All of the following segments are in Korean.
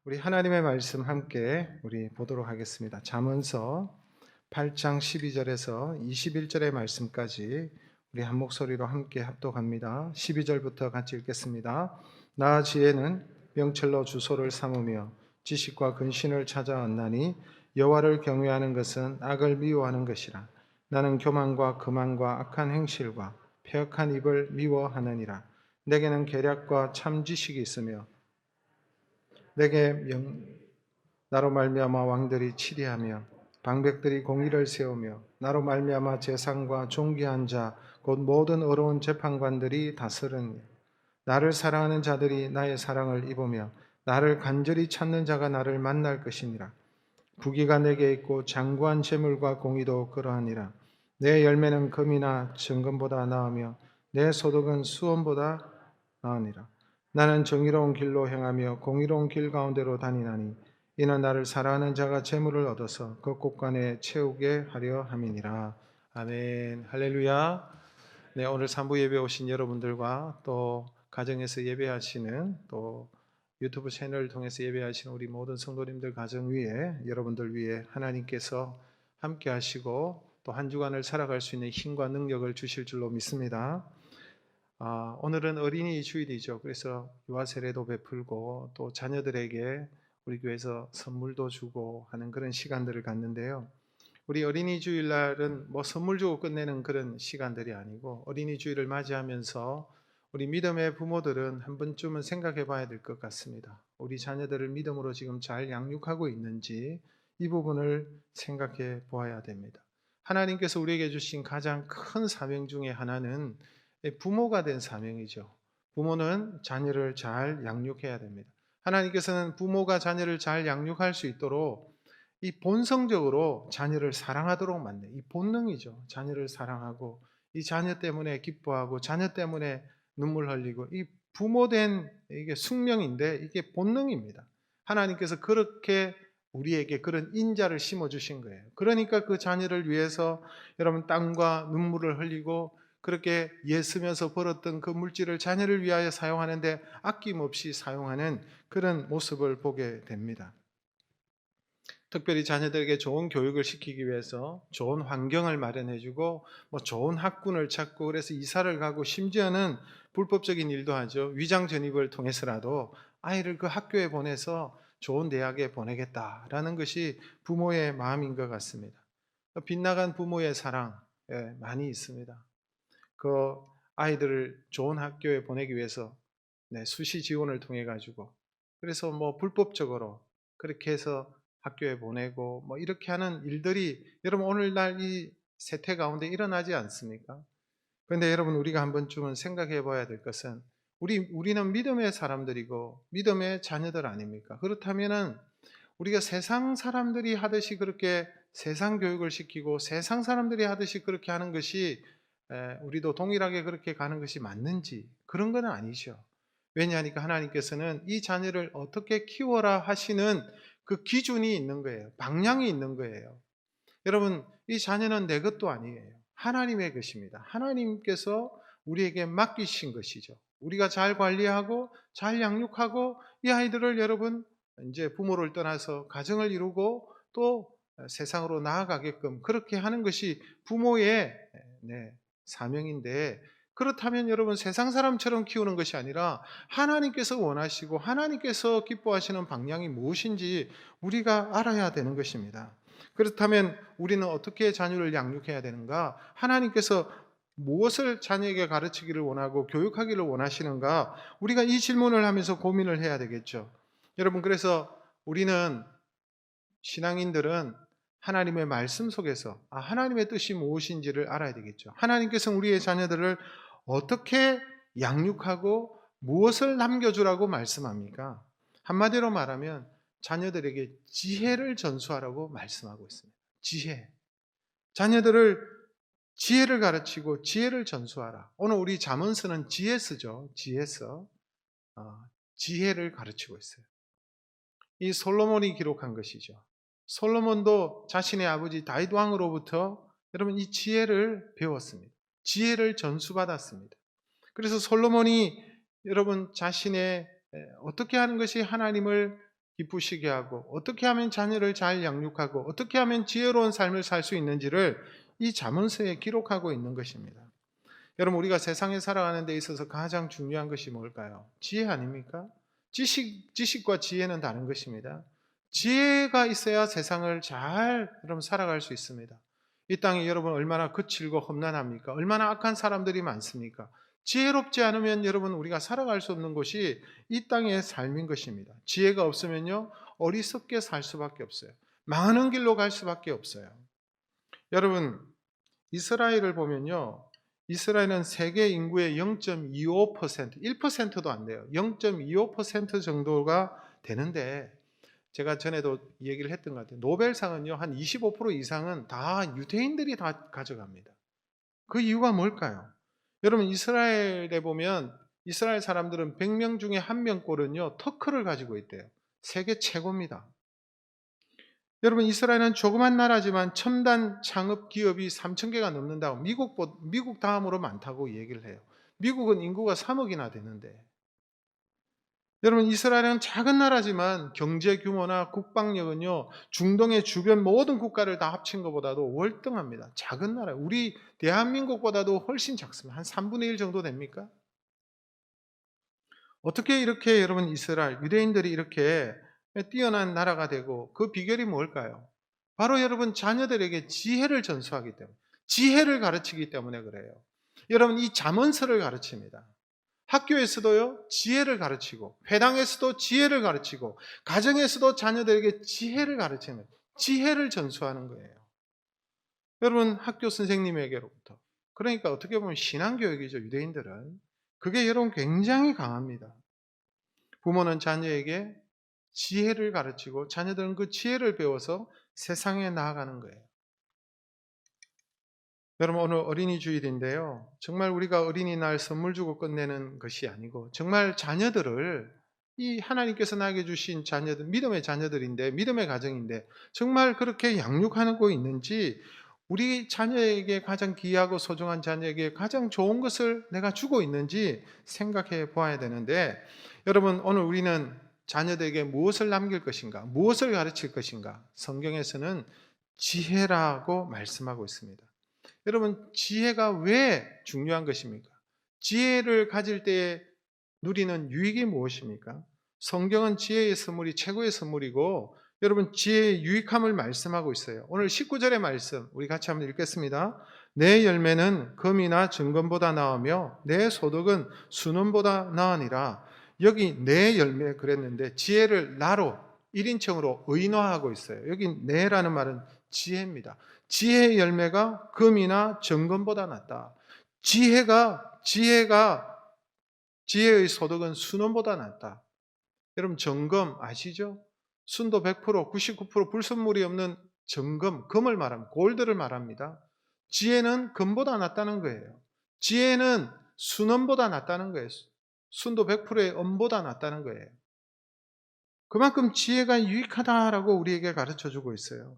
우리 하나님의 말씀 함께 우리 보도록 하겠습니다. 잠언서 8장 12절에서 21절의 말씀까지 우리 한 목소리로 함께 합독합니다. 12절부터 같이 읽겠습니다. 나 지혜는 명철로 주소를 삼으며 지식과 근신을 찾아 얻나니 여호와를 경외하는 것은 악을 미워하는 것이라. 나는 교만과 거만과 악한 행실과 패역한 입을 미워하느니라. 내게는 계략과 참 지식이 있으며 나로 말미암아 왕들이 치리하며 방백들이 공의를 세우며 나로 말미암아 재상과 존귀한 자 곧 모든 어려운 재판관들이 다스르니 나를 사랑하는 자들이 나의 사랑을 입으며 나를 간절히 찾는 자가 나를 만날 것이니라. 부귀가 내게 있고 장구한 재물과 공의도 그러하니라. 내 열매는 금이나 정금보다 나으며 내 소득은 수원보다 나으니라. 나는 정의로운 길로 행하며 공의로운 길 가운데로 다니나니 이는 나를 사랑하는 자가 재물을 얻어서 그 곳간에 채우게 하려 함이니라. 아멘. 할렐루야. 네, 오늘 산부 예배 오신 여러분들과 또 가정에서 예배하시는 또 유튜브 채널을 통해서 예배하시는 우리 모든 성도님들 가정 위에 여러분들 위해 하나님께서 함께 하시고 또 한 주간을 살아갈 수 있는 힘과 능력을 주실 줄로 믿습니다. 오늘은 어린이 주일이죠. 그래서 유아 세례도 베풀고 또 자녀들에게 우리 교회에서 선물도 주고 하는 그런 시간들을 갖는데요. 우리 어린이 주일날은 뭐 선물 주고 끝내는 그런 시간들이 아니고 어린이 주일을 맞이하면서 우리 믿음의 부모들은 한 번쯤은 생각해 봐야 될 것 같습니다. 우리 자녀들을 믿음으로 지금 잘 양육하고 있는지 이 부분을 생각해 보아야 됩니다. 하나님께서 우리에게 주신 가장 큰 사명 중에 하나는 부모가 된 사명이죠. 부모는 자녀를 잘 양육해야 됩니다. 하나님께서는 부모가 자녀를 잘 양육할 수 있도록 이 본성적으로 자녀를 사랑하도록 만든 이 본능이죠. 자녀를 사랑하고 이 자녀 때문에 기뻐하고 자녀 때문에 눈물 흘리고 이 부모된 이게 숙명인데 이게 본능입니다. 하나님께서 그렇게 우리에게 그런 인자를 심어 주신 거예요. 그러니까 그 자녀를 위해서 여러분 땀과 눈물을 흘리고 그렇게 애쓰면서 벌었던 그 물질을 자녀를 위하여 사용하는데 아낌없이 사용하는 그런 모습을 보게 됩니다. 특별히 자녀들에게 좋은 교육을 시키기 위해서 좋은 환경을 마련해주고 좋은 학군을 찾고 그래서 이사를 가고 심지어는 불법적인 일도 하죠. 위장 전입을 통해서라도 아이를 그 학교에 보내서 좋은 대학에 보내겠다라는 것이 부모의 마음인 것 같습니다. 빗나간 부모의 사랑 많이 있습니다. 그 아이들을 좋은 학교에 보내기 위해서 수시 지원을 통해 가지고 그래서 불법적으로 그렇게 해서 학교에 보내고 이렇게 하는 일들이 여러분 오늘날 이 세태 가운데 일어나지 않습니까? 그런데 여러분 우리가 한 번쯤은 생각해 봐야 될 것은 우리는 믿음의 사람들이고 믿음의 자녀들 아닙니까? 그렇다면은 우리가 세상 사람들이 하듯이 그렇게 세상 교육을 시키고 세상 사람들이 하듯이 그렇게 하는 것이 우리도 동일하게 그렇게 가는 것이 맞는지 그런 건 아니죠. 왜냐하니까 하나님께서는 이 자녀를 어떻게 키워라 하시는 그 기준이 있는 거예요. 방향이 있는 거예요. 여러분 이 자녀는 내 것도 아니에요. 하나님의 것입니다. 하나님께서 우리에게 맡기신 것이죠. 우리가 잘 관리하고 잘 양육하고 이 아이들을 여러분 이제 부모를 떠나서 가정을 이루고 또 세상으로 나아가게끔 그렇게 하는 것이 부모의 사명인데 그렇다면 여러분 세상 사람처럼 키우는 것이 아니라 하나님께서 원하시고 하나님께서 기뻐하시는 방향이 무엇인지 우리가 알아야 되는 것입니다. 그렇다면 우리는 어떻게 자녀를 양육해야 되는가? 하나님께서 무엇을 자녀에게 가르치기를 원하고 교육하기를 원하시는가? 우리가 이 질문을 하면서 고민을 해야 되겠죠. 여러분 그래서 우리는 신앙인들은 하나님의 말씀 속에서 하나님의 뜻이 무엇인지를 알아야 되겠죠. 하나님께서 우리의 자녀들을 어떻게 양육하고 무엇을 남겨주라고 말씀합니까? 한마디로 말하면 자녀들에게 지혜를 전수하라고 말씀하고 있습니다. 지혜. 자녀들을 지혜를 가르치고 지혜를 전수하라. 오늘 우리 잠언서는 지혜서죠. 지혜서. 지혜를 가르치고 있어요. 이 솔로몬이 기록한 것이죠. 솔로몬도 자신의 아버지 다윗 왕으로부터 여러분 이 지혜를 배웠습니다. 지혜를 전수받았습니다. 그래서 솔로몬이 여러분 자신의 어떻게 하는 것이 하나님을 기쁘시게 하고 어떻게 하면 자녀를 잘 양육하고 어떻게 하면 지혜로운 삶을 살 수 있는지를 이 잠언서에 기록하고 있는 것입니다. 여러분, 우리가 세상에 살아가는 데 있어서 가장 중요한 것이 뭘까요? 지혜 아닙니까? 지식과 지혜는 다른 것입니다. 지혜가 있어야 세상을 잘 여러분 살아갈 수 있습니다. 이 땅에 여러분 얼마나 거칠고 험난합니까? 얼마나 악한 사람들이 많습니까? 지혜롭지 않으면 여러분 우리가 살아갈 수 없는 곳이 이 땅의 삶인 것입니다. 지혜가 없으면요 어리석게 살 수밖에 없어요. 망하는 길로 갈 수밖에 없어요. 여러분, 이스라엘을 보면요, 이스라엘은 세계 인구의 0.25%, 1%도 안 돼요. 0.25% 정도가 되는데, 제가 전에도 얘기를 했던 것 같아요. 노벨상은요, 한 25% 이상은 다 유대인들이 다 가져갑니다. 그 이유가 뭘까요? 여러분, 이스라엘에 보면 이스라엘 사람들은 100명 중에 1명꼴은요, 터크를 가지고 있대요. 세계 최고입니다. 여러분, 이스라엘은 조그만 나라지만 첨단 창업 기업이 3,000개가 넘는다고 미국 다음으로 많다고 얘기를 해요. 미국은 인구가 3억이나 되는데, 여러분, 이스라엘은 작은 나라지만 경제 규모나 국방력은요 중동의 주변 모든 국가를 다 합친 것보다도 월등합니다. 작은 나라, 우리 대한민국보다도 훨씬 작습니다. 한 3분의 1 정도 됩니까? 어떻게 이렇게 여러분 이스라엘 유대인들이 이렇게 뛰어난 나라가 되고, 그 비결이 뭘까요? 바로 여러분 자녀들에게 지혜를 전수하기 때문에, 지혜를 가르치기 때문에 그래요. 여러분, 이 잠언서를 가르칩니다. 학교에서도요 지혜를 가르치고, 회당에서도 지혜를 가르치고, 가정에서도 자녀들에게 지혜를 가르치는, 지혜를 전수하는 거예요. 여러분, 학교 선생님에게로부터, 그러니까 어떻게 보면 신앙교육이죠. 유대인들은 그게 여러분 굉장히 강합니다. 부모는 자녀에게 지혜를 가르치고 자녀들은 그 지혜를 배워서 세상에 나아가는 거예요. 여러분, 오늘 어린이 주일인데요, 정말 우리가 어린이날 선물 주고 끝내는 것이 아니고, 정말 자녀들을, 이 하나님께서 나에게 주신 자녀들, 믿음의 자녀들인데, 믿음의 가정인데 정말 그렇게 양육하고 있는지, 우리 자녀에게 가장 귀하고 소중한 자녀에게 가장 좋은 것을 내가 주고 있는지 생각해 보아야 되는데, 여러분, 오늘 우리는 자녀들에게 무엇을 남길 것인가, 무엇을 가르칠 것인가, 성경에서는 지혜라고 말씀하고 있습니다. 여러분, 지혜가 왜 중요한 것입니까? 지혜를 가질 때 누리는 유익이 무엇입니까? 성경은 지혜의 선물이 최고의 선물이고, 여러분 지혜의 유익함을 말씀하고 있어요. 오늘 19절의 말씀 우리 같이 한번 읽겠습니다. 내 열매는 금이나 정금보다 나으며 내 소득은 순원보다 나으니라. 여기 내 열매 그랬는데 지혜를 나로 1인칭으로 의인화하고 있어요. 여기 내라는 말은 지혜입니다. 지혜의 열매가 금이나 정금보다 낫다. 지혜의 소득은 순원보다 낫다. 여러분, 정금 아시죠? 순도 100%, 99% 불순물이 없는 정금, 금을 말합니다. 골드를 말합니다. 지혜는 금보다 낫다는 거예요. 지혜는 순원보다 낫다는 거예요. 순도 100%의 엄보다 낫다는 거예요. 그만큼 지혜가 유익하다라고 우리에게 가르쳐주고 있어요.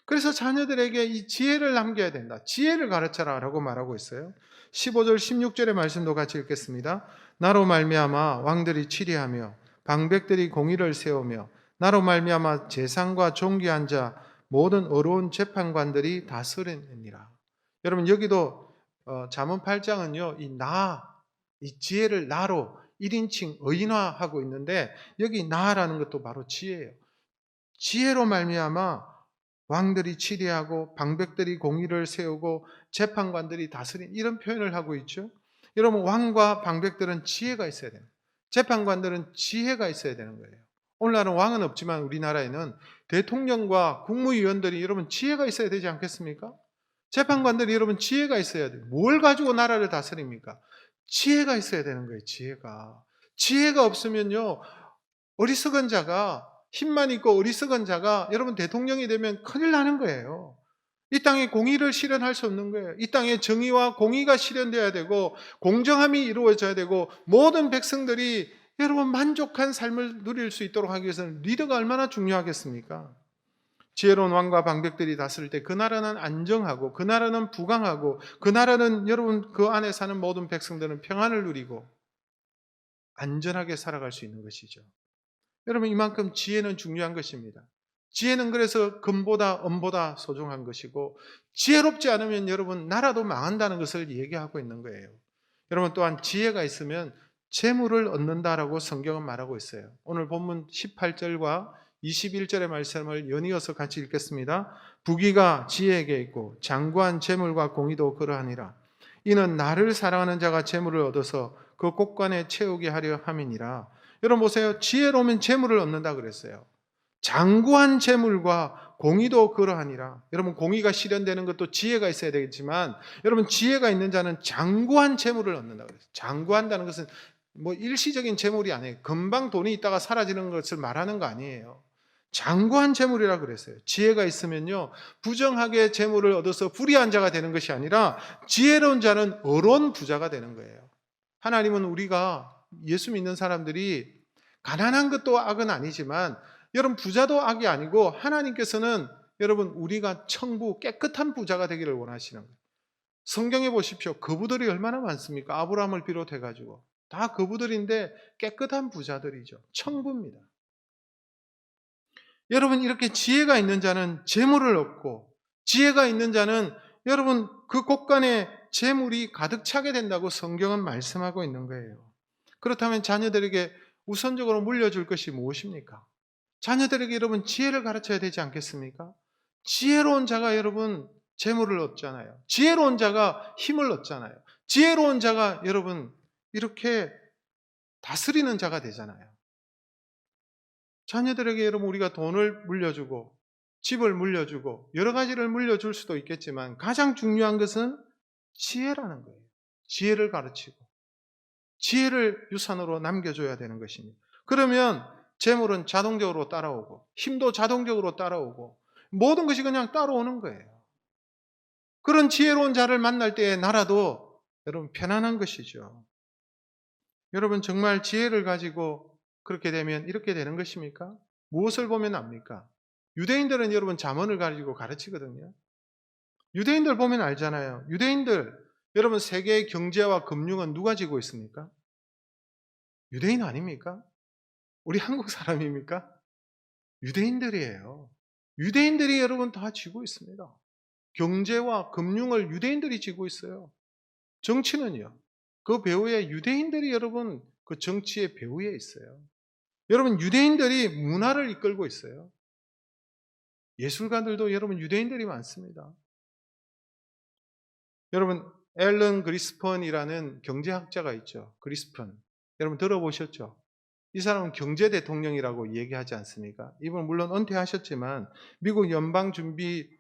그래서 자녀들에게 이 지혜를 남겨야 된다. 지혜를 가르쳐라 라고 말하고 있어요. 15절 16절의 말씀도 같이 읽겠습니다. 나로 말미암아 왕들이 치리하며 방백들이 공의를 세우며 나로 말미암아 재상과 존귀한 자 모든 어려운 재판관들이 다스리니라. 여러분, 여기도 잠언 8장은요 이 지혜를 나로 1인칭 의인화하고 있는데, 여기 나라는 것도 바로 지혜예요. 지혜로 말미암아 왕들이 치리하고 방백들이 공의를 세우고 재판관들이 다스린, 이런 표현을 하고 있죠. 여러분, 왕과 방백들은 지혜가 있어야 돼요. 재판관들은 지혜가 있어야 되는 거예요. 오늘날은 왕은 없지만 우리나라에는 대통령과 국무위원들이 여러분 지혜가 있어야 되지 않겠습니까? 재판관들이 여러분 지혜가 있어야 돼요. 뭘 가지고 나라를 다스립니까? 지혜가 있어야 되는 거예요. 지혜가 없으면요 어리석은 자가, 힘만 있고 어리석은 자가 여러분 대통령이 되면 큰일 나는 거예요. 이 땅에 공의를 실현할 수 없는 거예요. 이 땅에 정의와 공의가 실현돼야 되고 공정함이 이루어져야 되고 모든 백성들이 여러분 만족한 삶을 누릴 수 있도록 하기 위해서는 리더가 얼마나 중요하겠습니까? 지혜로운 왕과 방백들이 다스릴 때 그 나라는 안정하고, 그 나라는 부강하고, 그 나라는 여러분 그 안에 사는 모든 백성들은 평안을 누리고 안전하게 살아갈 수 있는 것이죠. 여러분 이만큼 지혜는 중요한 것입니다. 지혜는 그래서 금보다 은보다 소중한 것이고 지혜롭지 않으면 여러분 나라도 망한다는 것을 얘기하고 있는 거예요. 여러분 또한 지혜가 있으면 재물을 얻는다라고 성경은 말하고 있어요. 오늘 본문 18절과 21절의 말씀을 연이어서 같이 읽겠습니다. 부귀가 지혜에게 있고 장구한 재물과 공의도 그러하니라. 이는 나를 사랑하는 자가 재물을 얻어서 그 곳간에 채우게 하려 함이니라. 여러분 보세요. 지혜로우면 재물을 얻는다 그랬어요. 장구한 재물과 공의도 그러하니라. 여러분 공의가 실현되는 것도 지혜가 있어야 되겠지만 여러분 지혜가 있는 자는 장구한 재물을 얻는다 그랬어요. 장구한다는 것은 뭐 일시적인 재물이 아니에요. 금방 돈이 있다가 사라지는 것을 말하는 거 아니에요. 장구한 재물이라 그랬어요. 지혜가 있으면요 부정하게 재물을 얻어서 불의한 자가 되는 것이 아니라 지혜로운 자는 어려운 부자가 되는 거예요. 하나님은 우리가 예수 믿는 사람들이 가난한 것도 악은 아니지만 여러분 부자도 악이 아니고 하나님께서는 여러분 우리가 청부 깨끗한 부자가 되기를 원하시는 거예요. 성경에 보십시오. 거부들이 얼마나 많습니까? 아브라함을 비롯해 가지고 다 거부들인데 깨끗한 부자들이죠. 청부입니다. 여러분 이렇게 지혜가 있는 자는 재물을 얻고 지혜가 있는 자는 여러분 그 곳간에 재물이 가득 차게 된다고 성경은 말씀하고 있는 거예요. 그렇다면 자녀들에게 우선적으로 물려줄 것이 무엇입니까? 자녀들에게 여러분 지혜를 가르쳐야 되지 않겠습니까? 지혜로운 자가 여러분 재물을 얻잖아요. 지혜로운 자가 힘을 얻잖아요. 지혜로운 자가 여러분 이렇게 다스리는 자가 되잖아요. 자녀들에게 여러분 우리가 돈을 물려주고 집을 물려주고 여러 가지를 물려줄 수도 있겠지만 가장 중요한 것은 지혜라는 거예요. 지혜를 가르치고 지혜를 유산으로 남겨줘야 되는 것입니다. 그러면 재물은 자동적으로 따라오고 힘도 자동적으로 따라오고 모든 것이 그냥 따라오는 거예요. 그런 지혜로운 자를 만날 때의 나라도 여러분 편안한 것이죠. 여러분 정말 지혜를 가지고 그렇게 되면 이렇게 되는 것입니까? 무엇을 보면 압니까? 유대인들은 여러분 잠언을 가지고 가르치거든요. 유대인들 보면 알잖아요. 유대인들 여러분 세계의 경제와 금융은 누가 지고 있습니까? 유대인 아닙니까? 우리 한국 사람입니까? 유대인들이에요. 유대인들이 여러분 다 쥐고 있습니다. 경제와 금융을 유대인들이 쥐고 있어요. 정치는요. 그 배후에 유대인들이 여러분 그 정치의 배후에 있어요. 여러분 유대인들이 문화를 이끌고 있어요. 예술가들도 여러분 유대인들이 많습니다. 여러분 앨런 그리스펀이라는 경제학자가 있죠. 그리스펀. 여러분 들어보셨죠? 이 사람은 경제 대통령이라고 얘기하지 않습니까? 이분은 물론 은퇴하셨지만 미국 연방준비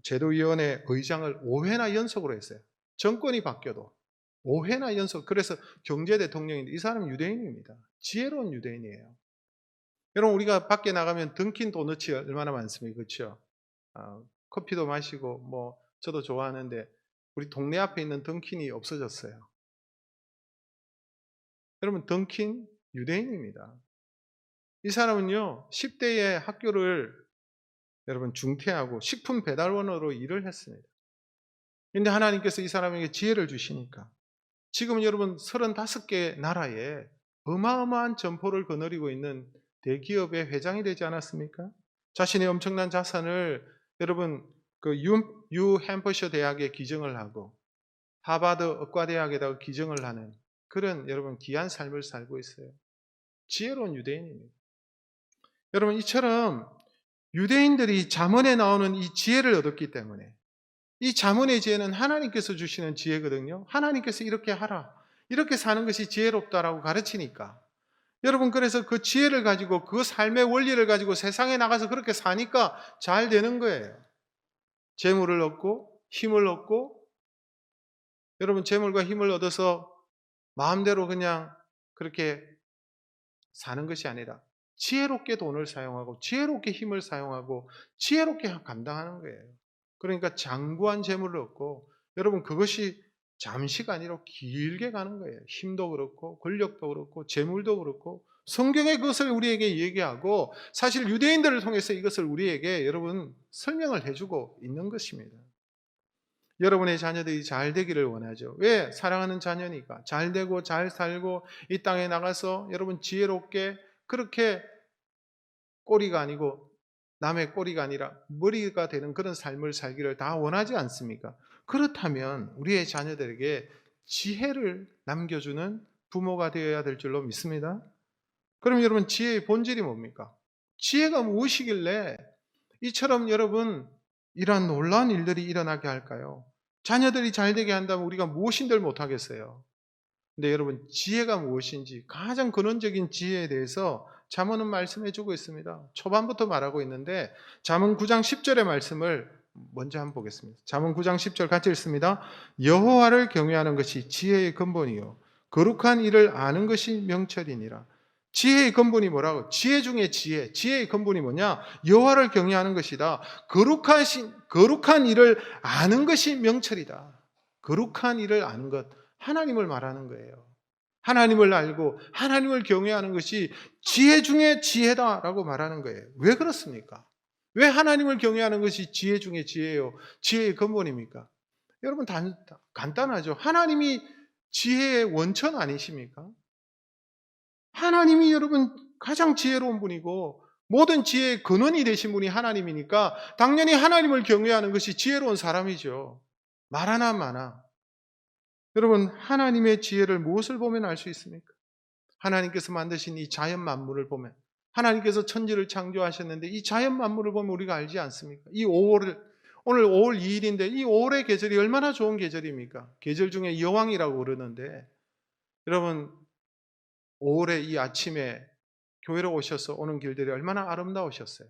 제도위원회 의장을 5회나 연속으로 했어요. 정권이 바뀌어도 5회나 연속. 그래서 경제 대통령인데 이 사람은 유대인입니다. 지혜로운 유대인이에요. 여러분 우리가 밖에 나가면 던킨 도너츠 얼마나 많습니까? 그렇죠? 커피도 마시고 뭐 저도 좋아하는데 우리 동네 앞에 있는 던킨이 없어졌어요. 여러분 던킨 유대인입니다. 이 사람은요 10대에 학교를 여러분 중퇴하고 식품 배달원으로 일을 했습니다. 그런데 하나님께서 이 사람에게 지혜를 주시니까 지금 여러분 35개 나라에 어마어마한 점포를 거느리고 있는 대기업의 회장이 되지 않았습니까? 자신의 엄청난 자산을 여러분 그 뉴 햄퍼셔 대학에 기증을 하고 하버드 의과대학에다가 기증을 하는 그런 여러분 귀한 삶을 살고 있어요. 지혜로운 유대인입니다. 여러분 이처럼 유대인들이 잠언에 나오는 이 지혜를 얻었기 때문에 이 잠언의 지혜는 하나님께서 주시는 지혜거든요. 하나님께서 이렇게 하라. 이렇게 사는 것이 지혜롭다라고 가르치니까. 여러분 그래서 그 지혜를 가지고 그 삶의 원리를 가지고 세상에 나가서 그렇게 사니까 잘 되는 거예요. 재물을 얻고 힘을 얻고 여러분 재물과 힘을 얻어서 마음대로 그냥 그렇게 사는 것이 아니라 지혜롭게 돈을 사용하고 지혜롭게 힘을 사용하고 지혜롭게 감당하는 거예요. 그러니까 장구한 재물을 얻고 여러분 그것이 잠시가 아니라 길게 가는 거예요. 힘도 그렇고 권력도 그렇고 재물도 그렇고 성경의 그것을 우리에게 얘기하고 사실 유대인들을 통해서 이것을 우리에게 여러분 설명을 해주고 있는 것입니다. 여러분의 자녀들이 잘 되기를 원하죠. 왜? 사랑하는 자녀니까. 잘 되고 잘 살고 이 땅에 나가서 여러분 지혜롭게 그렇게 꼬리가 아니고 남의 꼬리가 아니라 머리가 되는 그런 삶을 살기를 다 원하지 않습니까? 그렇다면 우리의 자녀들에게 지혜를 남겨주는 부모가 되어야 될 줄로 믿습니다. 그럼 여러분, 지혜의 본질이 뭡니까? 지혜가 무엇이길래 이처럼 여러분 이러한 놀라운 일들이 일어나게 할까요? 자녀들이 잘 되게 한다면 우리가 무엇인들 못하겠어요. 근데 여러분, 지혜가 무엇인지 가장 근원적인 지혜에 대해서 잠언은 말씀해 주고 있습니다. 초반부터 말하고 있는데 잠언 9장 10절의 말씀을 먼저 한번 보겠습니다. 잠언 9장 10절 같이 읽습니다. 여호와를 경외하는 것이 지혜의 근본이요 거룩한 일을 아는 것이 명철이니라. 지혜의 근본이 뭐라고? 지혜 중에 지혜. 지혜의 근본이 뭐냐? 여호와를 경외하는 것이다. 거룩한 일을 아는 것이 명철이다. 거룩한 일을 아는 것. 하나님을 말하는 거예요. 하나님을 알고 하나님을 경외하는 것이 지혜 중에 지혜다라고 말하는 거예요. 왜 그렇습니까? 왜 하나님을 경외하는 것이 지혜 중에 지혜요? 지혜의 근본입니까? 여러분, 간단하죠. 하나님이 지혜의 원천 아니십니까? 하나님이 여러분 가장 지혜로운 분이고 모든 지혜의 근원이 되신 분이 하나님이니까 당연히 하나님을 경외하는 것이 지혜로운 사람이죠. 말하나 마나. 여러분, 하나님의 지혜를 무엇을 보면 알 수 있습니까? 하나님께서 만드신 이 자연 만물을 보면, 하나님께서 천지를 창조하셨는데 이 자연 만물을 보면 우리가 알지 않습니까? 오늘 5월 2일인데 이 5월의 계절이 얼마나 좋은 계절입니까? 계절 중에 여왕이라고 그러는데 여러분, 5월의 이 아침에 교회로 오셔서 오는 길들이 얼마나 아름다우셨어요.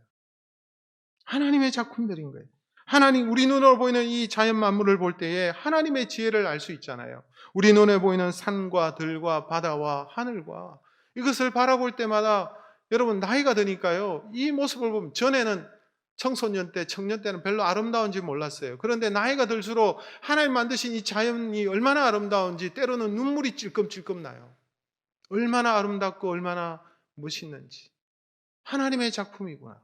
하나님의 작품들인 거예요. 하나님, 우리 눈으로 보이는 이 자연 만물을 볼 때에 하나님의 지혜를 알 수 있잖아요. 우리 눈에 보이는 산과 들과 바다와 하늘과 이것을 바라볼 때마다 여러분, 나이가 드니까요, 이 모습을 보면 전에는 청소년 때, 청년 때는 별로 아름다운지 몰랐어요. 그런데 나이가 들수록 하나님 만드신 이 자연이 얼마나 아름다운지 때로는 눈물이 찔끔찔끔 나요. 얼마나 아름답고 얼마나 멋있는지. 하나님의 작품이구나.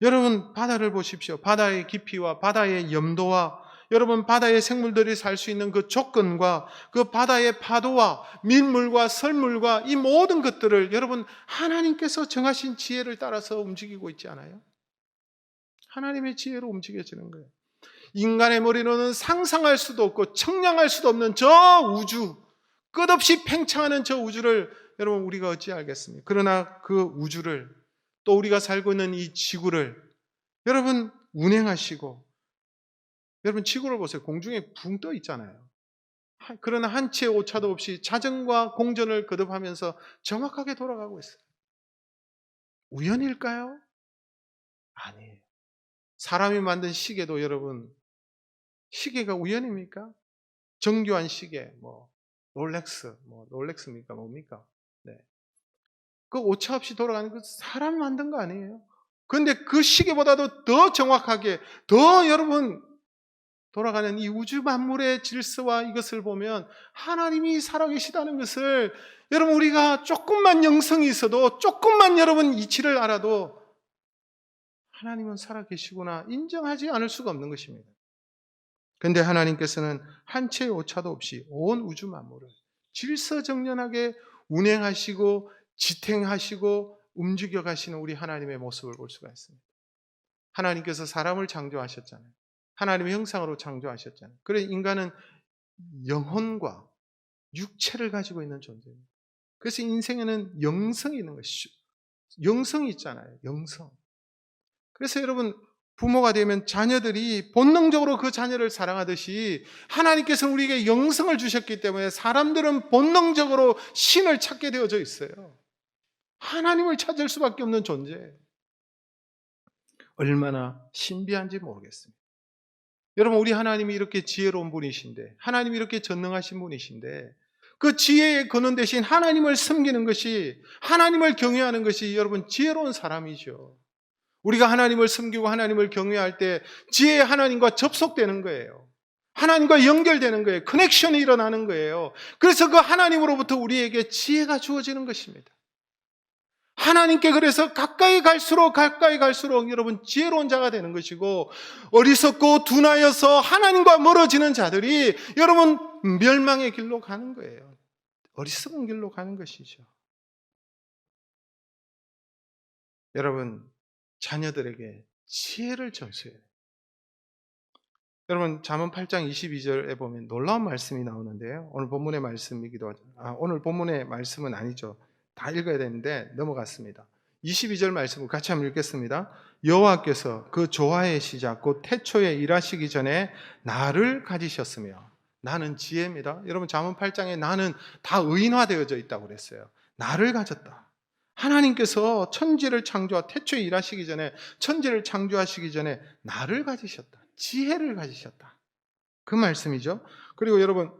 여러분, 바다를 보십시오. 바다의 깊이와 바다의 염도와 여러분, 바다의 생물들이 살 수 있는 그 조건과 그 바다의 파도와 민물과 설물과 이 모든 것들을 여러분, 하나님께서 정하신 지혜를 따라서 움직이고 있지 않아요? 하나님의 지혜로 움직여지는 거예요. 인간의 머리로는 상상할 수도 없고 청량할 수도 없는 저 우주, 끝없이 팽창하는 저 우주를 여러분, 우리가 어찌 알겠습니까? 그러나 그 우주를, 또 우리가 살고 있는 이 지구를 여러분 운행하시고, 여러분 지구를 보세요. 공중에 붕 떠 있잖아요. 그러나 한 치의 오차도 없이 자전과 공전을 거듭하면서 정확하게 돌아가고 있어요. 우연일까요? 아니에요. 사람이 만든 시계도 여러분, 시계가 우연입니까? 정교한 시계, 롤렉스입니까? 뭡니까? 네. 그 오차 없이 돌아가는 그 사람이 만든 거 아니에요? 그런데 그 시계보다도 더 정확하게, 더 여러분 돌아가는 이 우주 만물의 질서와 이것을 보면 하나님이 살아계시다는 것을 여러분, 우리가 조금만 영성이 있어도, 조금만 여러분 이치를 알아도 하나님은 살아계시구나 인정하지 않을 수가 없는 것입니다. 그런데 하나님께서는 한 채의 오차도 없이 온 우주 만물을 질서정연하게 운행하시고 지탱하시고 움직여 가시는 우리 하나님의 모습을 볼 수가 있습니다. 하나님께서 사람을 창조하셨잖아요. 하나님의 형상으로 창조하셨잖아요. 그래서 인간은 영혼과 육체를 가지고 있는 존재입니다. 그래서 인생에는 영성이 있는 것이죠. 영성이 있잖아요. 영성. 그래서 여러분, 부모가 되면 자녀들이 본능적으로 그 자녀를 사랑하듯이 하나님께서 우리에게 영성을 주셨기 때문에 사람들은 본능적으로 신을 찾게 되어져 있어요. 하나님을 찾을 수밖에 없는 존재예요. 얼마나 신비한지 모르겠습니다. 여러분, 우리 하나님이 이렇게 지혜로운 분이신데, 하나님이 이렇게 전능하신 분이신데, 그 지혜의 근원 대신 하나님을 섬기는 것이, 하나님을 경외하는 것이 여러분 지혜로운 사람이죠. 우리가 하나님을 섬기고 하나님을 경외할 때 지혜의 하나님과 접속되는 거예요. 하나님과 연결되는 거예요. 커넥션이 일어나는 거예요. 그래서 그 하나님으로부터 우리에게 지혜가 주어지는 것입니다. 하나님께 그래서 가까이 갈수록 여러분 지혜로운 자가 되는 것이고, 어리석고 둔하여서 하나님과 멀어지는 자들이 여러분 멸망의 길로 가는 거예요. 어리석은 길로 가는 것이죠. 여러분, 자녀들에게 지혜를 전수해야 돼요. 여러분, 잠언 8장 22절에 보면 놀라운 말씀이 나오는데요. 오늘 본문의 말씀이기도 하죠. 오늘 본문의 말씀은 아니죠. 다 읽어야 되는데 넘어갔습니다. 22절 말씀을 같이 한번 읽겠습니다. 여호와께서 그 조화의 시작 곧 태초에 일하시기 전에 나를 가지셨으며, 나는 지혜입니다. 여러분, 잠언 8장에 나는 다 의인화되어져 있다고 그랬어요. 나를 가졌다. 하나님께서 천지를 태초에 일하시기 전에, 천지를 창조하시기 전에 나를 가지셨다. 지혜를 가지셨다. 그 말씀이죠. 그리고 여러분,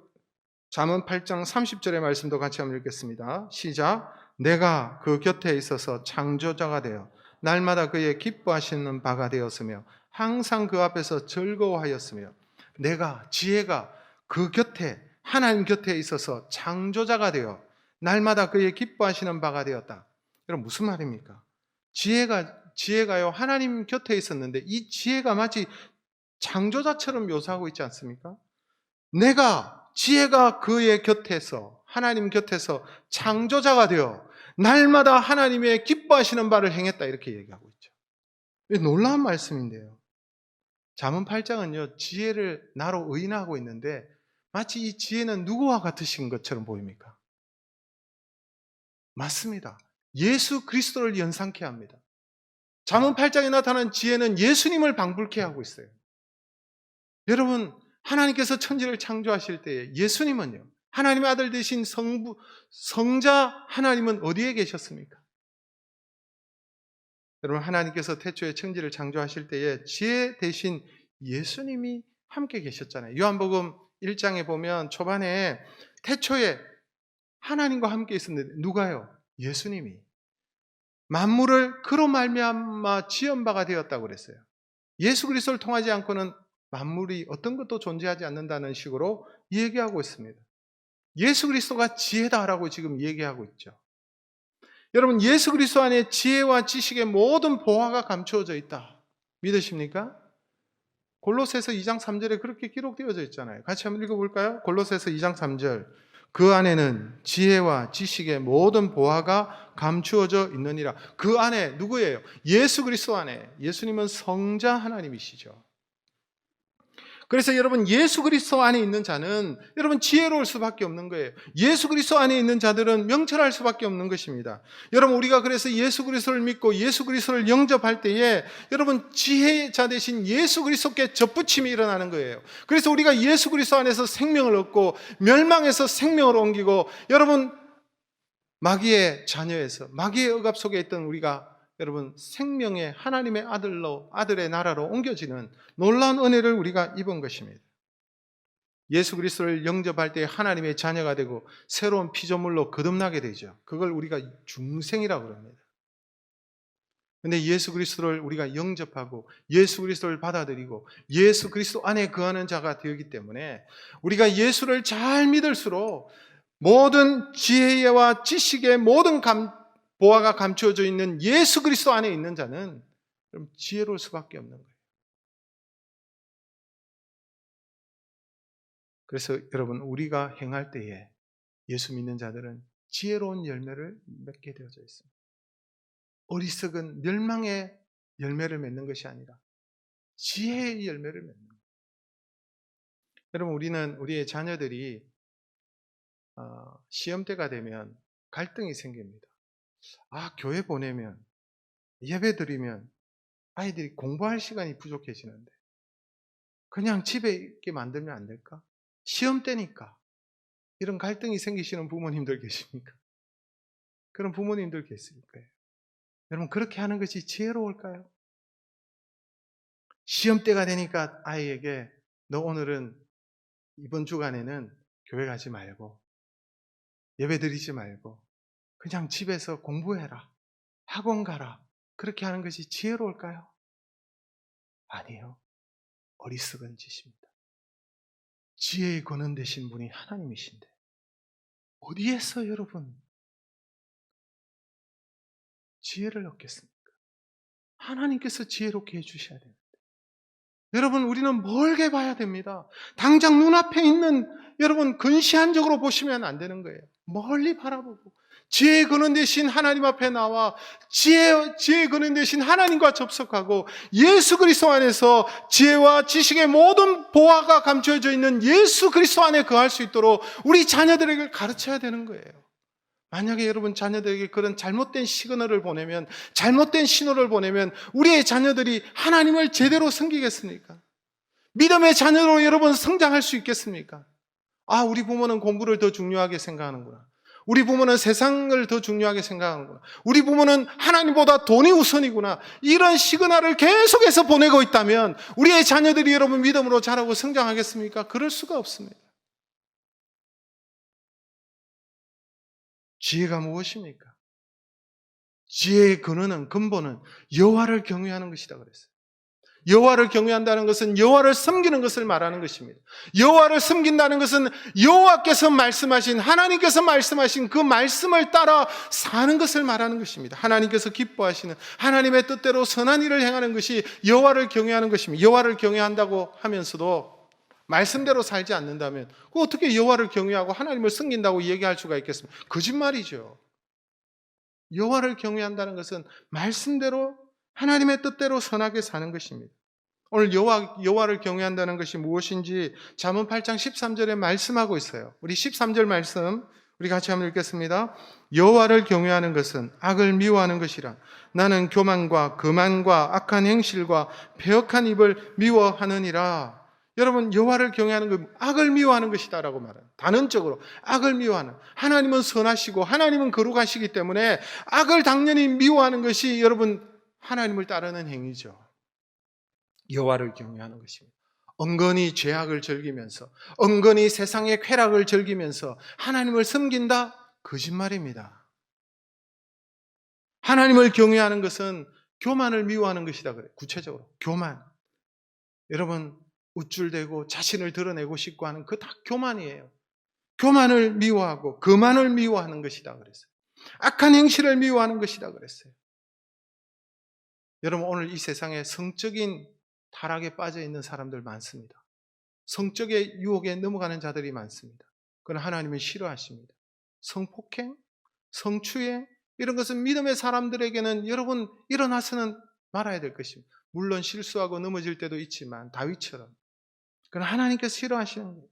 잠언 8장 30절의 말씀도 같이 한번 읽겠습니다. 시작. 내가 그 곁에 있어서 창조자가 되어 날마다 그의 기뻐하시는 바가 되었으며 항상 그 앞에서 즐거워하였으며, 지혜가 그 곁에, 하나님 곁에 있어서 창조자가 되어 날마다 그의 기뻐하시는 바가 되었다. 여러분, 무슨 말입니까? 지혜가요, 하나님 곁에 있었는데 이 지혜가 마치 창조자처럼 묘사하고 있지 않습니까? 지혜가 그의 곁에서, 하나님 곁에서 창조자가 되어 날마다 하나님의 기뻐하시는 바를 행했다, 이렇게 얘기하고 있죠. 놀라운 말씀인데요. 잠언 8장은요, 지혜를 나로 의인화하고 있는데 마치 이 지혜는 누구와 같으신 것처럼 보입니까? 맞습니다. 예수 그리스도를 연상케 합니다. 잠언 8장에 나타난 지혜는 예수님을 방불케 하고 있어요. 여러분, 하나님께서 천지를 창조하실 때에 예수님은요, 하나님의 아들 되신 성자 하나님은 어디에 계셨습니까? 여러분, 하나님께서 태초에 천지를 창조하실 때에 지혜 대신 예수님이 함께 계셨잖아요. 요한복음 1장에 보면 초반에 태초에 하나님과 함께 있었는데 누가요? 예수님이 만물을 그로 말미암아 지은 바가 되었다고 그랬어요. 예수 그리스도를 통하지 않고는 만물이 어떤 것도 존재하지 않는다는 식으로 얘기하고 있습니다. 예수 그리스도가 지혜다라고 지금 얘기하고 있죠. 여러분, 예수 그리스도 안에 지혜와 지식의 모든 보화가 감추어져 있다. 믿으십니까? 골로새서 2장 3절에 그렇게 기록되어져 있잖아요. 같이 한번 읽어볼까요? 골로새서 2장 3절. 그 안에는 지혜와 지식의 모든 보화가 감추어져 있느니라. 그 안에 누구예요? 예수 그리스도 안에. 예수님은 성자 하나님이시죠. 그래서 여러분, 예수 그리스도 안에 있는 자는 여러분 지혜로울 수밖에 없는 거예요. 예수 그리스도 안에 있는 자들은 명철할 수밖에 없는 것입니다. 여러분, 우리가 그래서 예수 그리스도를 믿고 예수 그리스도를 영접할 때에 여러분 지혜자 되신 예수 그리스도께 접붙임이 일어나는 거예요. 그래서 우리가 예수 그리스도 안에서 생명을 얻고 멸망에서 생명으로 옮기고, 여러분 마귀의 자녀에서 마귀의 억압 속에 있던 우리가 여러분 생명의 하나님의 아들의 나라로 옮겨지는 놀라운 은혜를 우리가 입은 것입니다. 예수 그리스도를 영접할 때 하나님의 자녀가 되고 새로운 피조물로 거듭나게 되죠. 그걸 우리가 중생이라고 합니다. 그런데 예수 그리스도를 우리가 영접하고 예수 그리스도를 받아들이고 예수 그리스도 안에 거하는 자가 되었기 때문에 우리가 예수를 잘 믿을수록 모든 지혜와 지식의 모든 보화가 감추어져 있는 예수 그리스도 안에 있는 자는 지혜로울 수밖에 없는 거예요. 그래서 여러분, 우리가 행할 때에 예수 믿는 자들은 지혜로운 열매를 맺게 되어져 있습니다. 어리석은 멸망의 열매를 맺는 것이 아니라 지혜의 열매를 맺는 거예요. 여러분, 우리는 우리의 자녀들이 시험 때가 되면 갈등이 생깁니다. 교회 보내면, 예배 드리면 아이들이 공부할 시간이 부족해지는데 그냥 집에 있게 만들면 안 될까? 시험 때니까. 이런 갈등이 생기시는 부모님들 계십니까? 그런 부모님들 계실 거예요. 여러분, 그렇게 하는 것이 지혜로울까요? 시험 때가 되니까 아이에게 너 오늘은 이번 주간에는 교회 가지 말고 예배 드리지 말고 그냥 집에서 공부해라. 학원 가라. 그렇게 하는 것이 지혜로울까요? 아니요. 어리석은 짓입니다. 지혜의 근원 되신 분이 하나님이신데 어디에서 여러분 지혜를 얻겠습니까? 하나님께서 지혜롭게 해주셔야 됩니다. 여러분, 우리는 멀게 봐야 됩니다. 당장 눈앞에 있는 여러분 근시안적으로 보시면 안 되는 거예요. 멀리 바라보고 지혜의 근원 되신 하나님 앞에 나와 지혜의 근원 되신 하나님과 접속하고 예수 그리스도 안에서 지혜와 지식의 모든 보화가 감춰져 있는 예수 그리스도 안에 거할 수 있도록 우리 자녀들에게 가르쳐야 되는 거예요. 만약에 여러분 자녀들에게 그런 잘못된 시그널을 보내면, 잘못된 신호를 보내면 우리의 자녀들이 하나님을 제대로 섬기겠습니까? 믿음의 자녀로 여러분 성장할 수 있겠습니까? 아, 우리 부모는 공부를 더 중요하게 생각하는구나. 우리 부모는 세상을 더 중요하게 생각하는구나. 우리 부모는 하나님보다 돈이 우선이구나. 이런 시그널을 계속해서 보내고 있다면 우리의 자녀들이 여러분 믿음으로 자라고 성장하겠습니까? 그럴 수가 없습니다. 지혜가 무엇입니까? 지혜의 근본은 여호와를 경외하는 것이다 그랬어요. 여호와를 경외한다는 것은 여호와를 섬기는 것을 말하는 것입니다. 여호와를 섬긴다는 것은 여호와께서 말씀하신, 하나님께서 말씀하신 그 말씀을 따라 사는 것을 말하는 것입니다. 하나님께서 기뻐하시는 하나님의 뜻대로 선한 일을 행하는 것이 여호와를 경외하는 것입니다. 여호와를 경외한다고 하면서도 말씀대로 살지 않는다면 어떻게 여호와를 경외하고 하나님을 섬긴다고 얘기할 수가 있겠습니까? 거짓말이죠. 여호와를 경외한다는 것은 말씀대로 하나님의 뜻대로 선하게 사는 것입니다. 오늘 여호와를 경외한다는 것이 무엇인지 잠언 8장 13절에 말씀하고 있어요. 우리 13절 말씀 우리 같이 한번 읽겠습니다. 여호와를 경외하는 것은 악을 미워하는 것이라. 나는 교만과 거만과 악한 행실과 패역한 입을 미워하느니라. 여러분, 여호와를 경외하는 것, 악을 미워하는 것이다라고 말해요. 단언적으로 악을 미워하는. 하나님은 선하시고 하나님은 거룩하시기 때문에 악을 당연히 미워하는 것이 여러분 하나님을 따르는 행위죠. 여호와를 경외하는 것입니다. 은근히 죄악을 즐기면서, 은근히 세상의 쾌락을 즐기면서 하나님을 섬긴다? 거짓말입니다. 하나님을 경외하는 것은 교만을 미워하는 것이다 그래요. 구체적으로 교만. 여러분, 우쭐대고 자신을 드러내고 싶고 하는 그 다 교만이에요. 교만을 미워하고 거만을 미워하는 것이다 그랬어요. 악한 행실을 미워하는 것이다 그랬어요. 여러분, 오늘 이 세상에 성적인 타락에 빠져 있는 사람들 많습니다. 성적의 유혹에 넘어가는 자들이 많습니다. 그건 하나님은 싫어하십니다. 성폭행, 성추행, 이런 것은 믿음의 사람들에게는 여러분 일어나서는 말아야 될 것입니다. 물론 실수하고 넘어질 때도 있지만 다윗처럼. 그건 하나님께서 싫어하시는 거예요.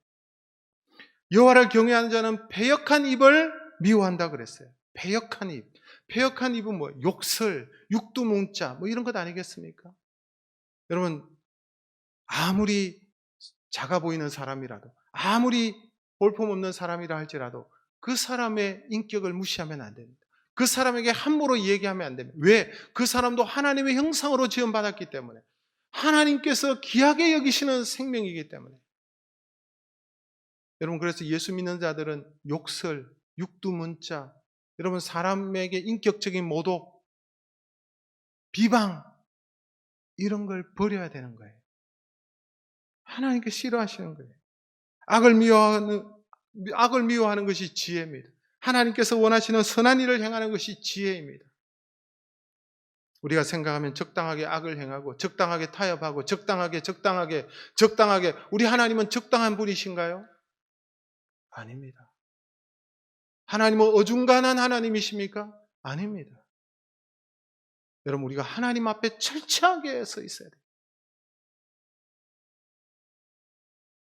여호와를 경외하는 자는 패역한 입을 미워한다 그랬어요. 패역한 입. 패역한 입은 뭐 욕설, 육두문자 뭐 이런 것 아니겠습니까? 여러분, 아무리 작아 보이는 사람이라도, 아무리 볼품없는 사람이라 할지라도 그 사람의 인격을 무시하면 안 됩니다. 그 사람에게 함부로 얘기하면 안 됩니다. 왜? 그 사람도 하나님의 형상으로 지음받았기 때문에, 하나님께서 귀하게 여기시는 생명이기 때문에. 여러분, 그래서 예수 믿는 자들은 욕설, 육두문자, 여러분 사람에게 인격적인 모독, 비방 이런 걸 버려야 되는 거예요. 하나님께 싫어하시는 거예요. 악을 미워하는 것이 지혜입니다. 하나님께서 원하시는 선한 일을 행하는 것이 지혜입니다. 우리가 생각하면 적당하게 악을 행하고 적당하게 타협하고 적당하게 우리 하나님은 적당한 분이신가요? 아닙니다. 하나님은 어중간한 하나님이십니까? 아닙니다. 여러분, 우리가 하나님 앞에 철저하게 서 있어야 돼요.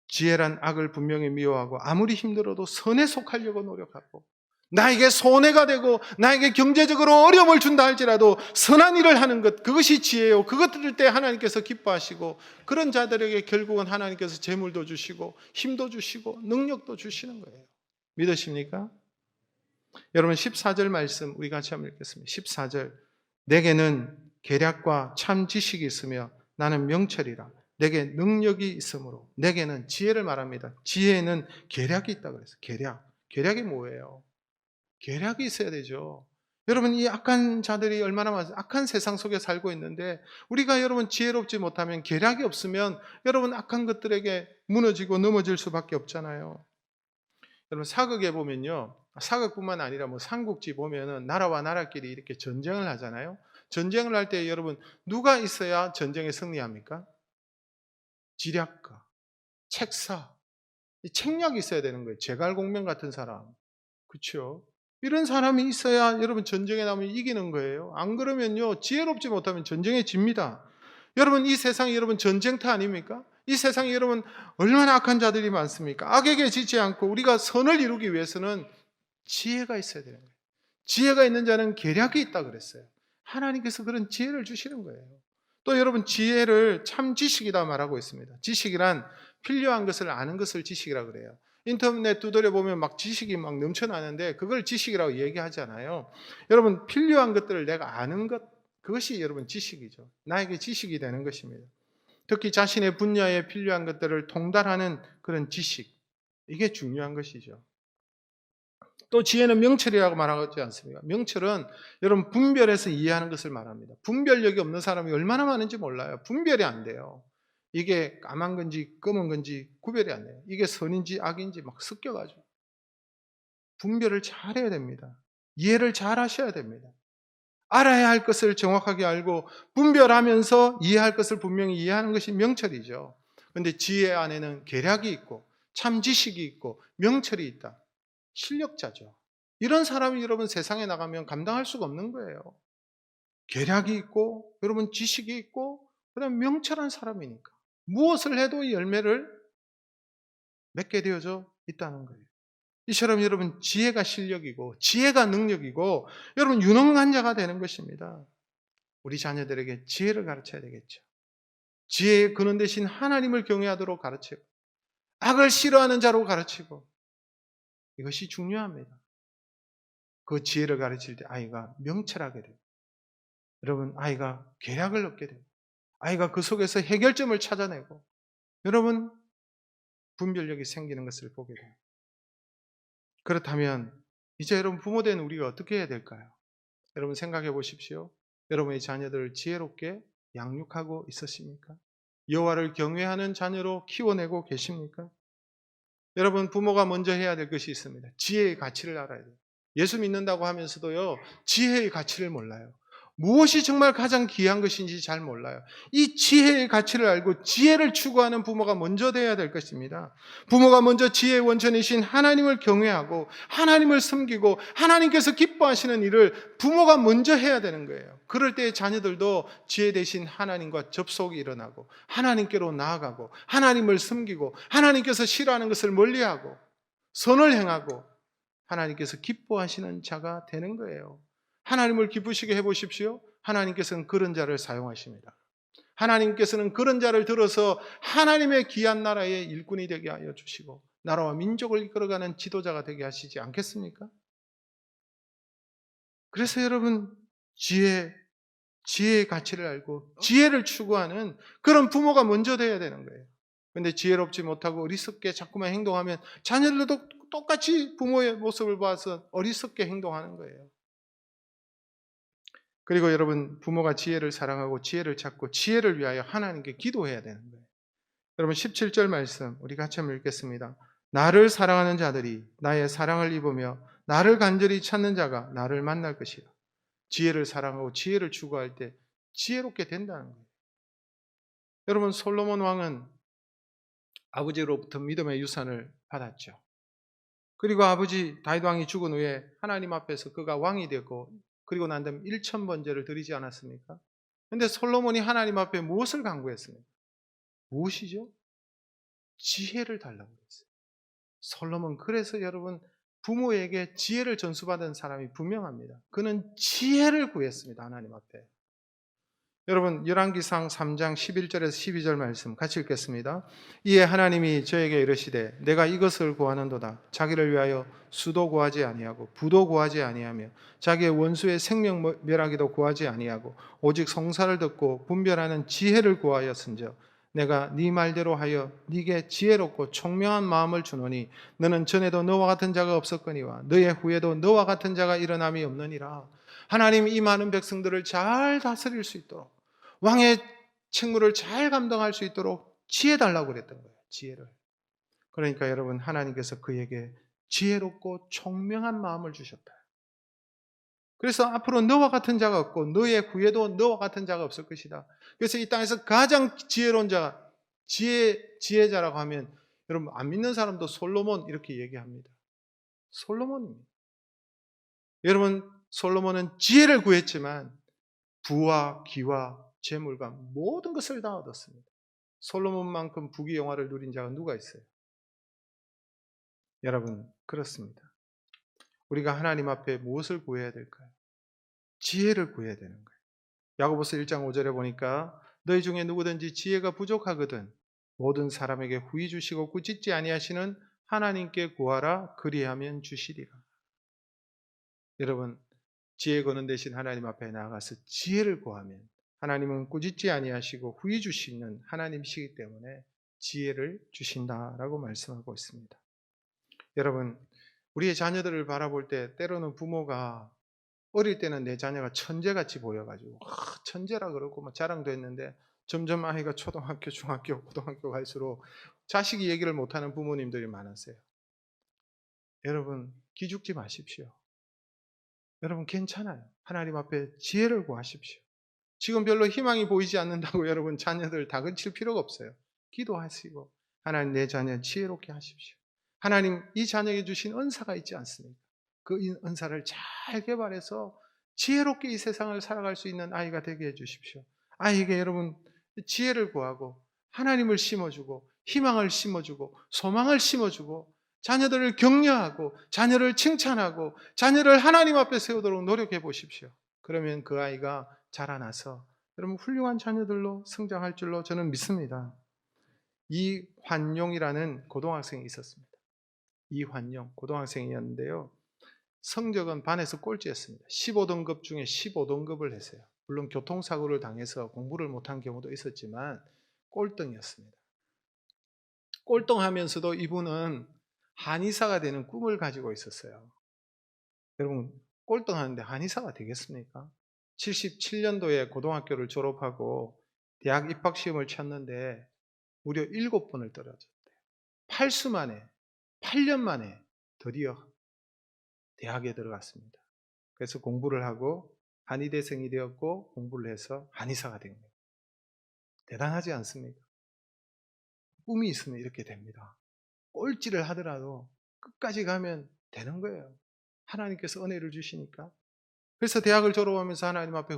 지혜란 악을 분명히 미워하고 아무리 힘들어도 선에 속하려고 노력하고 나에게 손해가 되고 나에게 경제적으로 어려움을 준다 할지라도 선한 일을 하는 것, 그것이 지혜요. 그것들 때 하나님께서 기뻐하시고 그런 자들에게 결국은 하나님께서 재물도 주시고 힘도 주시고 능력도 주시는 거예요. 믿으십니까? 여러분 14절 말씀 우리 같이 한번 읽겠습니다. 14절 내게는 계략과 참 지식이 있으며 나는 명철이라. 내게 능력이 있으므로. 내게는 지혜를 말합니다. 지혜에는 계략이 있다고 그랬어요. 계략이 뭐예요? 계략이 있어야 되죠. 여러분, 이 악한 자들이 얼마나 많아요. 악한 세상 속에 살고 있는데 우리가 여러분 지혜롭지 못하면, 계략이 없으면 여러분 악한 것들에게 무너지고 넘어질 수밖에 없잖아요. 여러분 사극에 보면요, 사극뿐만 아니라 뭐 삼국지 보면은 나라와 나라끼리 이렇게 전쟁을 하잖아요. 전쟁을 할 때 여러분 누가 있어야 전쟁에 승리합니까? 지략가, 책사, 이 책략이 있어야 되는 거예요. 제갈공명 같은 사람, 그렇죠? 이런 사람이 있어야 여러분 전쟁에 나면 이기는 거예요. 안 그러면요, 지혜롭지 못하면 전쟁에 집니다. 여러분, 이 세상이 여러분 전쟁터 아닙니까? 이 세상에 여러분 얼마나 악한 자들이 많습니까? 악에게 지지 않고 우리가 선을 이루기 위해서는 지혜가 있어야 되는 거예요. 지혜가 있는 자는 계략이 있다 그랬어요. 하나님께서 그런 지혜를 주시는 거예요. 또 여러분, 지혜를 참 지식이다 말하고 있습니다. 지식이란 필요한 것을 아는 것을 지식이라 그래요. 인터넷 두드려 보면 막 지식이 막 넘쳐나는데 그걸 지식이라고 얘기하잖아요. 여러분, 필요한 것들을 내가 아는 것, 그것이 여러분 지식이죠. 나에게 지식이 되는 것입니다. 특히 자신의 분야에 필요한 것들을 통달하는 그런 지식, 이게 중요한 것이죠. 또 지혜는 명철이라고 말하지 않습니까? 명철은 여러분 분별해서 이해하는 것을 말합니다. 분별력이 없는 사람이 얼마나 많은지 몰라요. 분별이 안 돼요. 이게 까만 건지 검은 건지 구별이 안 돼요. 이게 선인지 악인지 막 섞여가지고. 분별을 잘 해야 됩니다. 이해를 잘 하셔야 됩니다. 알아야 할 것을 정확하게 알고 분별하면서 이해할 것을 분명히 이해하는 것이 명철이죠. 그런데 지혜 안에는 계략이 있고 참 지식이 있고 명철이 있다. 실력자죠. 이런 사람이 여러분 세상에 나가면 감당할 수가 없는 거예요. 계략이 있고 여러분 지식이 있고 그다음 명철한 사람이니까 무엇을 해도 이 열매를 맺게 되어져 있다는 거예요. 이처럼 여러분 지혜가 실력이고 지혜가 능력이고 여러분 유능한 자가 되는 것입니다. 우리 자녀들에게 지혜를 가르쳐야 되겠죠. 지혜의 근원 대신 하나님을 경외하도록 가르치고 악을 싫어하는 자로 가르치고 이것이 중요합니다. 그 지혜를 가르칠 때 아이가 명철하게 돼요. 여러분, 아이가 계략을 얻게 돼요. 아이가 그 속에서 해결점을 찾아내고 여러분 분별력이 생기는 것을 보게 돼요. 그렇다면 이제 여러분 부모 된 우리가 어떻게 해야 될까요? 여러분 생각해 보십시오. 여러분의 자녀들을 지혜롭게 양육하고 있으십니까? 여호와를 경외하는 자녀로 키워내고 계십니까? 여러분 부모가 먼저 해야 될 것이 있습니다. 지혜의 가치를 알아야 돼요. 예수 믿는다고 하면서도요, 지혜의 가치를 몰라요. 무엇이 정말 가장 귀한 것인지 잘 몰라요. 이 지혜의 가치를 알고 지혜를 추구하는 부모가 먼저 되어야 될 것입니다. 부모가 먼저 지혜의 원천이신 하나님을 경외하고 하나님을 섬기고 하나님께서 기뻐하시는 일을 부모가 먼저 해야 되는 거예요. 그럴 때 자녀들도 지혜 대신 하나님과 접속이 일어나고 하나님께로 나아가고 하나님을 섬기고 하나님께서 싫어하는 것을 멀리하고 선을 행하고 하나님께서 기뻐하시는 자가 되는 거예요. 하나님을 기쁘시게 해보십시오. 하나님께서는 그런 자를 사용하십니다. 하나님께서는 그런 자를 들어서 하나님의 귀한 나라의 일꾼이 되게 하여 주시고 나라와 민족을 이끌어가는 지도자가 되게 하시지 않겠습니까? 그래서 여러분 지혜의 가치를 알고 지혜를 추구하는 그런 부모가 먼저 돼야 되는 거예요. 그런데 지혜롭지 못하고 어리석게 자꾸만 행동하면 자녀들도 똑같이 부모의 모습을 봐서 어리석게 행동하는 거예요. 그리고 여러분 부모가 지혜를 사랑하고 지혜를 찾고 지혜를 위하여 하나님께 기도해야 되는 거예요. 여러분 17절 말씀 우리 같이 한번 읽겠습니다. 나를 사랑하는 자들이 나의 사랑을 입으며 나를 간절히 찾는 자가 나를 만날 것이라. 지혜를 사랑하고 지혜를 추구할 때 지혜롭게 된다는 거예요. 여러분 솔로몬 왕은 아버지로부터 믿음의 유산을 받았죠. 그리고 아버지 다윗 왕이 죽은 후에 하나님 앞에서 그가 왕이 되고 그리고 난 다음 1000번제를 드리지 않았습니까? 그런데 솔로몬이 하나님 앞에 무엇을 간구했습니까? 무엇이죠? 지혜를 달라고 했어요. 솔로몬 그래서 여러분 부모에게 지혜를 전수받은 사람이 분명합니다. 그는 지혜를 구했습니다. 하나님 앞에. 여러분 열왕기상 3장 11절에서 12절 말씀 같이 읽겠습니다. 이에 하나님이 저에게 이르시되 내가 이것을 구하는도다. 자기를 위하여 수도 구하지 아니하고 부도 구하지 아니하며 자기의 원수의 생명 멸하기도 구하지 아니하고 오직 성사를 듣고 분별하는 지혜를 구하였은즉 내가 네 말대로 하여 네게 지혜롭고 총명한 마음을 주노니 너는 전에도 너와 같은 자가 없었거니와 너의 후에도 너와 같은 자가 일어남이 없느니라. 하나님 이 많은 백성들을 잘 다스릴 수 있도록 왕의 책무를 잘 감당할 수 있도록 지혜 달라고 그랬던 거예요. 지혜를. 그러니까 여러분 하나님께서 그에게 지혜롭고 총명한 마음을 주셨다. 그래서 앞으로 너와 같은 자가 없고 너의 후에도 너와 같은 자가 없을 것이다. 그래서 이 땅에서 가장 지혜로운 자가 지혜자라고 하면 여러분 안 믿는 사람도 솔로몬 이렇게 얘기합니다. 솔로몬입니다. 여러분, 솔로몬은 지혜를 구했지만 부와 기와 재물과 모든 것을 다 얻었습니다. 솔로몬만큼 부귀 영화를 누린 자가 누가 있어요? 여러분, 그렇습니다. 우리가 하나님 앞에 무엇을 구해야 될까요? 지혜를 구해야 되는 거예요. 야고보서 1장 5절에 보니까 너희 중에 누구든지 지혜가 부족하거든 모든 사람에게 후히 주시고 꾸짖지 아니하시는 하나님께 구하라 그리하면 주시리라. 여러분, 지혜 거는 대신 하나님 앞에 나아가서 지혜를 구하면 하나님은 꾸짖지 아니하시고 후히 주시는 하나님이시기 때문에 지혜를 주신다라고 말씀하고 있습니다. 여러분, 우리의 자녀들을 바라볼 때 때로는 부모가 어릴 때는 내 자녀가 천재같이 보여가지고 천재라 그러고 뭐 자랑도 했는데 점점 아이가 초등학교, 중학교, 고등학교 갈수록 자식이 얘기를 못하는 부모님들이 많았어요. 여러분, 기죽지 마십시오. 여러분, 괜찮아요. 하나님 앞에 지혜를 구하십시오. 지금 별로 희망이 보이지 않는다고 여러분 자녀들 다그칠 필요가 없어요. 기도하시고 하나님 내 자녀 지혜롭게 하십시오. 하나님 이 자녀에게 주신 은사가 있지 않습니까? 그 은사를 잘 개발해서 지혜롭게 이 세상을 살아갈 수 있는 아이가 되게 해주십시오. 아이에게 여러분 지혜를 구하고 하나님을 심어주고 희망을 심어주고 소망을 심어주고 자녀들을 격려하고 자녀를 칭찬하고 자녀를 하나님 앞에 세우도록 노력해 보십시오. 그러면 그 아이가 자라나서 여러분 훌륭한 자녀들로 성장할 줄로 저는 믿습니다. 이환용이라는 고등학생이 있었습니다. 이환용 고등학생이었는데요. 성적은 반에서 꼴찌였습니다. 15등급 중에 15등급을 했어요. 물론 교통사고를 당해서 공부를 못한 경우도 있었지만 꼴등이었습니다. 꼴등하면서도 이분은 한의사가 되는 꿈을 가지고 있었어요. 여러분, 꼴등하는데 한의사가 되겠습니까? 77년도에 고등학교를 졸업하고 대학 입학시험을 쳤는데 무려 7번을 떨어졌대요. 8수 만에, 8년 만에 드디어 대학에 들어갔습니다. 그래서 공부를 하고 한의대생이 되었고 공부를 해서 한의사가 된 거예요. 대단하지 않습니까? 꿈이 있으면 이렇게 됩니다. 꼴찌를 하더라도 끝까지 가면 되는 거예요. 하나님께서 은혜를 주시니까. 그래서 대학을 졸업하면서 하나님 앞에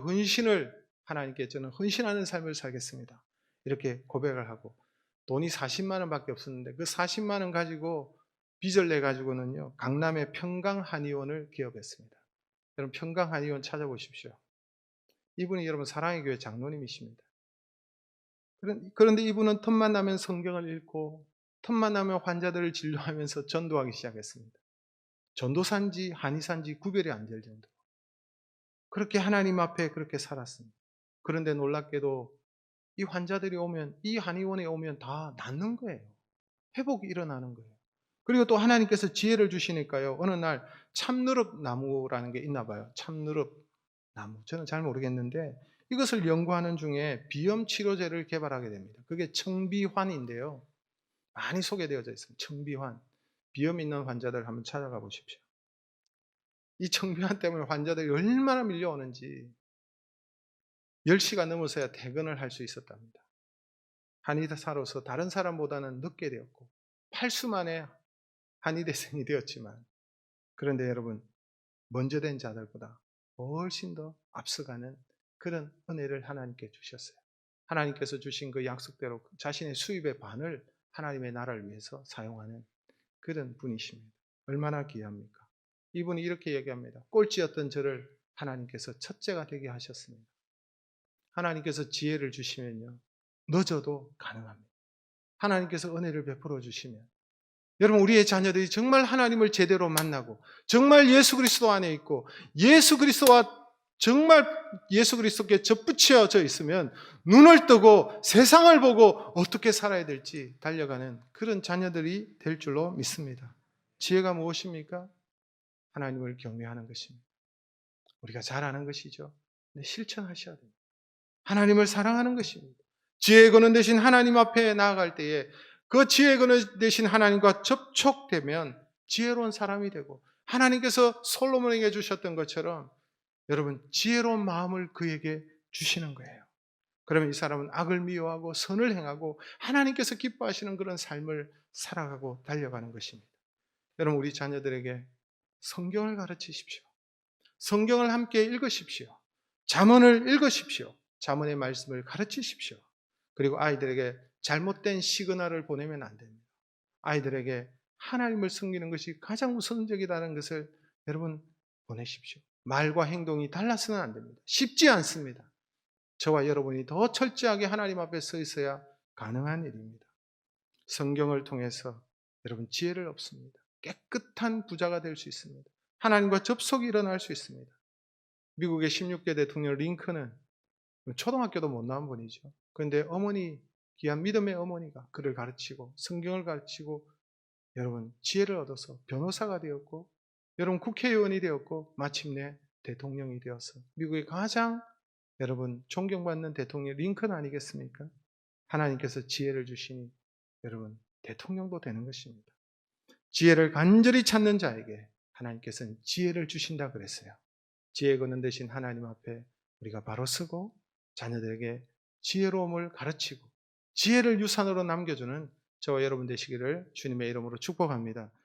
하나님께 저는 헌신하는 삶을 살겠습니다. 이렇게 고백을 하고 돈이 40만 원밖에 없었는데 그 40만 원 가지고 빚을 내 가지고는요 강남의 평강한의원을 기업했습니다. 여러분 평강한의원 찾아보십시오. 이분이 여러분 사랑의 교회 장로님이십니다. 그런데 이분은 틈만 나면 성경을 읽고 틈만 나면 환자들을 진료하면서 전도하기 시작했습니다. 전도사인지 한의사인지 구별이 안 될 정도. 그렇게 하나님 앞에 그렇게 살았습니다. 그런데 놀랍게도 이 환자들이 오면, 이 한의원에 오면 다 낫는 거예요. 회복이 일어나는 거예요. 그리고 또 하나님께서 지혜를 주시니까요. 어느 날 참느릅 나무라는 게 있나 봐요. 참느릅 나무. 저는 잘 모르겠는데 이것을 연구하는 중에 비염 치료제를 개발하게 됩니다. 그게 청비환인데요. 많이 소개되어져 있습니다. 청비환. 비염 있는 환자들 한번 찾아가 보십시오. 이 청비환 때문에 환자들이 얼마나 밀려오는지 10시가 넘어서야 퇴근을 할 수 있었답니다. 한의사로서 다른 사람보다는 늦게 되었고 8수 만에 한의대생이 되었지만 그런데 여러분 먼저 된 자들보다 훨씬 더 앞서가는 그런 은혜를 하나님께 주셨어요. 하나님께서 주신 그 약속대로 자신의 수입의 반을 하나님의 나라를 위해서 사용하는 그런 분이십니다. 얼마나 귀합니까? 이분이 이렇게 얘기합니다. 꼴찌였던 저를 하나님께서 첫째가 되게 하셨습니다. 하나님께서 지혜를 주시면요 늦어도 가능합니다. 하나님께서 은혜를 베풀어 주시면 여러분 우리의 자녀들이 정말 하나님을 제대로 만나고 정말 예수 그리스도 안에 있고 예수 그리스도와 정말 예수 그리스도께 접붙여져 있으면 눈을 뜨고 세상을 보고 어떻게 살아야 될지 달려가는 그런 자녀들이 될 줄로 믿습니다. 지혜가 무엇입니까? 하나님을 경외하는 것입니다. 우리가 잘 아는 것이죠. 근데 실천하셔야 됩니다. 하나님을 사랑하는 것입니다. 지혜의 근원 되신 하나님 앞에 나아갈 때에 그 지혜의 근원 되신 하나님과 접촉되면 지혜로운 사람이 되고 하나님께서 솔로몬에게 주셨던 것처럼 여러분 지혜로운 마음을 그에게 주시는 거예요. 그러면 이 사람은 악을 미워하고 선을 행하고 하나님께서 기뻐하시는 그런 삶을 살아가고 달려가는 것입니다. 여러분 우리 자녀들에게 성경을 가르치십시오. 성경을 함께 읽으십시오. 잠언을 읽으십시오. 잠언의 말씀을 가르치십시오. 그리고 아이들에게 잘못된 시그널을 보내면 안 됩니다. 아이들에게 하나님을 섬기는 것이 가장 우선적이라는 것을 여러분 보내십시오. 말과 행동이 달라서는 안 됩니다. 쉽지 않습니다. 저와 여러분이 더 철저하게 하나님 앞에 서 있어야 가능한 일입니다. 성경을 통해서 여러분 지혜를 얻습니다. 깨끗한 부자가 될 수 있습니다. 하나님과 접속이 일어날 수 있습니다. 미국의 16대 대통령 링컨은 초등학교도 못 나온 분이죠. 그런데 어머니, 귀한 믿음의 어머니가 그를 가르치고 성경을 가르치고 여러분 지혜를 얻어서 변호사가 되었고 여러분 국회의원이 되었고 마침내 대통령이 되어서 미국의 가장 여러분 존경받는 대통령 링컨 아니겠습니까? 하나님께서 지혜를 주시니 여러분 대통령도 되는 것입니다. 지혜를 간절히 찾는 자에게 하나님께서는 지혜를 주신다 그랬어요. 지혜 거는 대신 하나님 앞에 우리가 바로 서고 자녀들에게 지혜로움을 가르치고 지혜를 유산으로 남겨주는 저와 여러분 되시기를 주님의 이름으로 축복합니다.